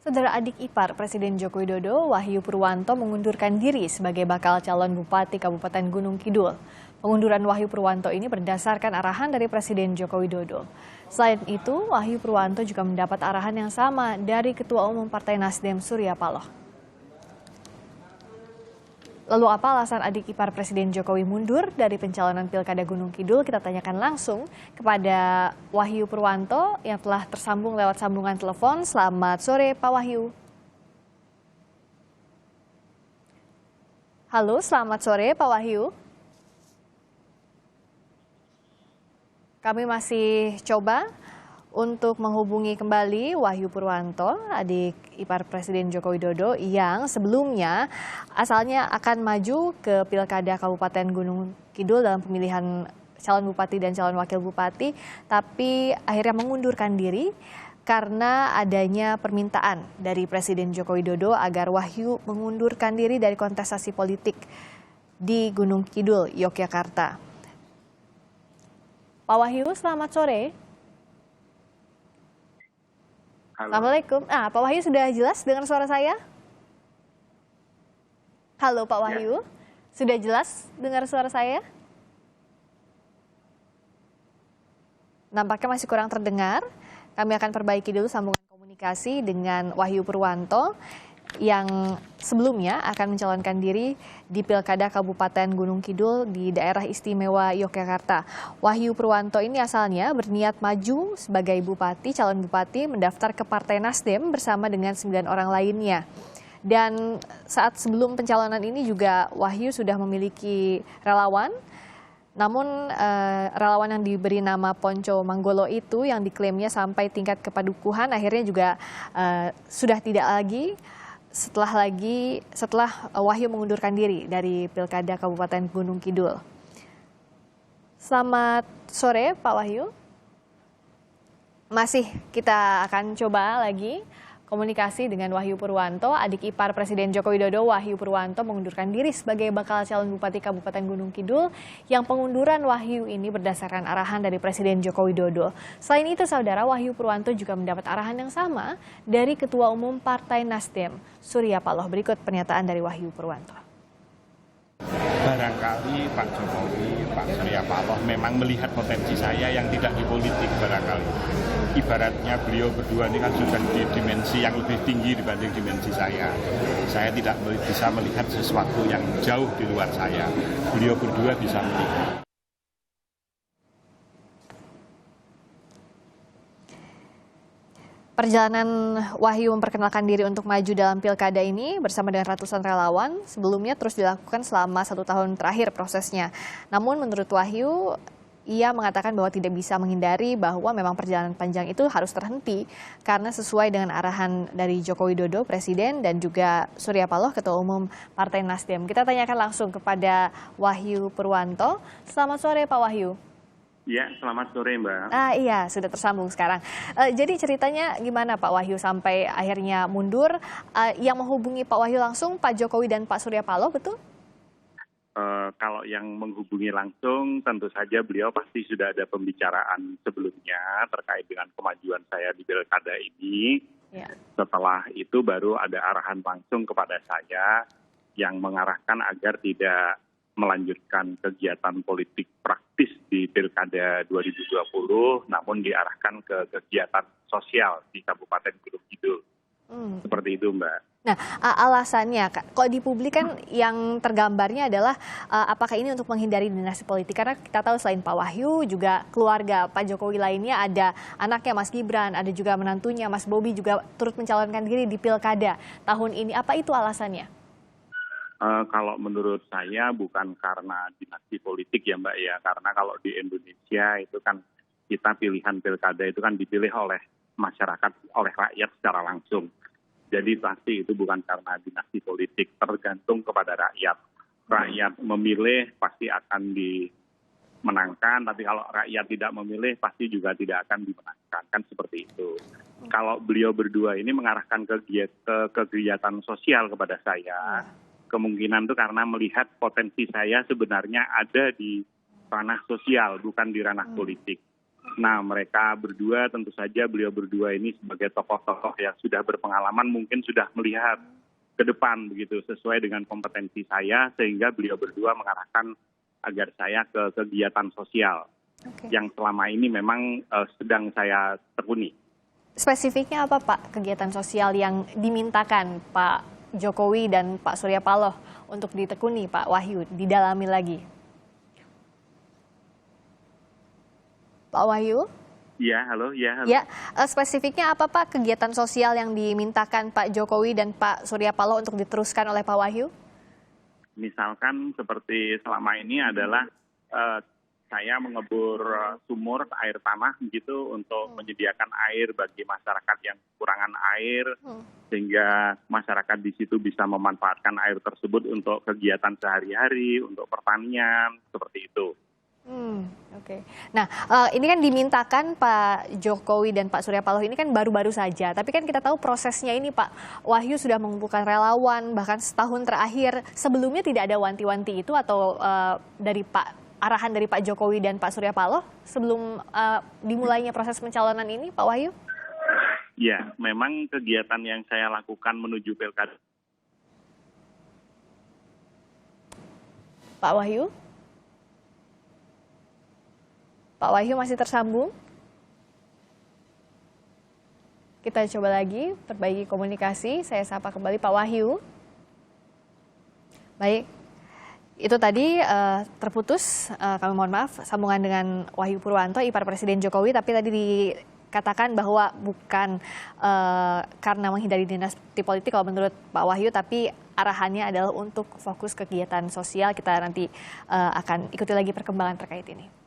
Saudara adik ipar Presiden Joko Widodo, Wahyu Purwanto mengundurkan diri sebagai bakal calon Bupati Kabupaten Gunung Kidul. Pengunduran Wahyu Purwanto ini berdasarkan arahan dari Presiden Joko Widodo. Selain itu, Wahyu Purwanto juga mendapat arahan yang sama dari Ketua Umum Partai Nasdem Surya Paloh. Lalu apa alasan adik ipar Presiden Jokowi mundur dari pencalonan Pilkada Gunung Kidul? Kita tanyakan langsung kepada Wahyu Purwanto yang telah tersambung lewat sambungan telepon. Selamat sore Pak Wahyu. Halo, selamat sore Pak Wahyu. Kami masih coba untuk menghubungi kembali Wahyu Purwanto, adik ipar Presiden Joko Widodo yang sebelumnya asalnya akan maju ke Pilkada Kabupaten Gunung Kidul dalam pemilihan calon bupati dan calon wakil bupati, tapi akhirnya mengundurkan diri karena adanya permintaan dari Presiden Joko Widodo agar Wahyu mengundurkan diri dari kontestasi politik di Gunung Kidul, Yogyakarta. Pak Wahyu, selamat sore. Halo. Assalamualaikum. Pak Wahyu sudah jelas dengar suara saya? Halo Pak Wahyu, sudah jelas dengar suara saya? Nampaknya masih kurang terdengar. Kami akan perbaiki dulu sambungan komunikasi dengan Wahyu Purwanto yang sebelumnya akan mencalonkan diri di Pilkada Kabupaten Gunung Kidul di daerah istimewa Yogyakarta. Wahyu Purwanto ini asalnya berniat maju sebagai bupati, calon bupati, mendaftar ke Partai Nasdem bersama dengan 9 orang lainnya. Dan saat sebelum pencalonan ini juga Wahyu sudah memiliki relawan. Namun relawan yang diberi nama Ponco Manggolo itu yang diklaimnya sampai tingkat kepadukuhan akhirnya juga sudah tidak lagi setelah Wahyu mengundurkan diri dari Pilkada Kabupaten Gunung Kidul. Selamat sore Pak Wahyu. Masih kita akan coba lagi komunikasi dengan Wahyu Purwanto, adik ipar Presiden Joko Widodo. Wahyu Purwanto mengundurkan diri sebagai bakal calon Bupati Kabupaten Gunung Kidul yang pengunduran Wahyu ini berdasarkan arahan dari Presiden Joko Widodo. Selain itu, saudara, Wahyu Purwanto juga mendapat arahan yang sama dari Ketua Umum Partai Nasdem Surya Paloh. Berikut pernyataan dari Wahyu Purwanto. Barangkali Pak Jokowi, Pak Surya Paloh memang melihat potensi saya yang tidak di politik barangkali. Ibaratnya beliau berdua ini kan sudah di dimensi yang lebih tinggi dibanding dimensi saya. Saya tidak bisa melihat sesuatu yang jauh di luar saya. Beliau berdua bisa melihat. Perjalanan Wahyu memperkenalkan diri untuk maju dalam pilkada ini bersama dengan ratusan relawan sebelumnya terus dilakukan selama 1 tahun terakhir prosesnya. Namun menurut Wahyu, ia mengatakan bahwa tidak bisa menghindari bahwa memang perjalanan panjang itu harus terhenti karena sesuai dengan arahan dari Joko Widodo, Presiden, dan juga Surya Paloh, Ketua Umum Partai Nasdem. Kita tanyakan langsung kepada Wahyu Purwanto. Selamat sore Pak Wahyu. Ya, selamat sore Mbak. Iya, sudah tersambung sekarang. Jadi ceritanya gimana Pak Wahyu sampai akhirnya mundur? Yang menghubungi Pak Wahyu langsung Pak Jokowi dan Pak Surya Paloh, betul? Kalau yang menghubungi langsung tentu saja beliau pasti sudah ada pembicaraan sebelumnya terkait dengan kemajuan saya di pilkada ini. Ya. Setelah itu baru ada arahan langsung kepada saya yang mengarahkan agar tidak melanjutkan kegiatan politik praktis di Pilkada 2020, namun diarahkan ke kegiatan sosial di Kabupaten Gunung Kidul. Seperti itu, Mbak. Nah, alasannya, kalau di publik kan yang tergambarnya adalah apakah ini untuk menghindari dinasti politik? Karena kita tahu selain Pak Wahyu, juga keluarga Pak Jokowi lainnya ada anaknya Mas Gibran, ada juga menantunya Mas Bobi juga turut mencalonkan diri di Pilkada tahun ini. Apa itu alasannya? Kalau menurut saya bukan karena dinasti politik ya Mbak ya, karena kalau di Indonesia itu kan kita pilihan pilkada itu kan dipilih oleh masyarakat, oleh rakyat secara langsung. Jadi pasti itu bukan karena dinasti politik, tergantung kepada rakyat. Rakyat memilih pasti akan dimenangkan, tapi kalau rakyat tidak memilih pasti juga tidak akan dimenangkan, kan seperti itu. Kalau beliau berdua ini mengarahkan kegiatan sosial kepada saya, kemungkinan itu karena melihat potensi saya sebenarnya ada di ranah sosial, bukan di ranah politik. Nah, mereka berdua tentu saja beliau berdua ini sebagai tokoh-tokoh yang sudah berpengalaman mungkin sudah melihat ke depan begitu sesuai dengan kompetensi saya sehingga beliau berdua mengarahkan agar saya ke kegiatan sosial yang selama ini memang sedang saya tekuni. Spesifiknya apa Pak kegiatan sosial yang dimintakan Pak Jokowi dan Pak Surya Paloh untuk ditekuni Pak Wahyu, didalami lagi? Pak Wahyu? Ya, halo. Ya, spesifiknya apa Pak kegiatan sosial yang dimintakan Pak Jokowi dan Pak Surya Paloh untuk diteruskan oleh Pak Wahyu? Misalkan seperti selama ini adalah saya mengebor sumur air tanah gitu untuk menyediakan air bagi masyarakat yang kekurangan air sehingga masyarakat di situ bisa memanfaatkan air tersebut untuk kegiatan sehari-hari, untuk pertanian, seperti itu. Oke. Nah, ini kan dimintakan Pak Jokowi dan Pak Surya Paloh ini kan baru-baru saja. Tapi kan kita tahu prosesnya ini Pak Wahyu sudah mengumpulkan relawan, bahkan setahun terakhir. Sebelumnya tidak ada wanti-wanti itu atau arahan dari Pak Jokowi dan Pak Surya Paloh sebelum dimulainya proses pencalonan ini, Pak Wahyu? Ya, memang kegiatan yang saya lakukan menuju pilkada. Pak Wahyu? Pak Wahyu masih tersambung? Kita coba lagi perbaiki komunikasi. Saya sapa kembali Pak Wahyu. Baik, itu tadi terputus. Kami mohon maaf sambungan dengan Wahyu Purwanto, ipar Presiden Jokowi. Tapi tadi dikatakan bahwa bukan karena menghindari dinasti politik kalau menurut Pak Wahyu, tapi arahannya adalah untuk fokus kegiatan sosial. Kita nanti akan ikuti lagi perkembangan terkait ini.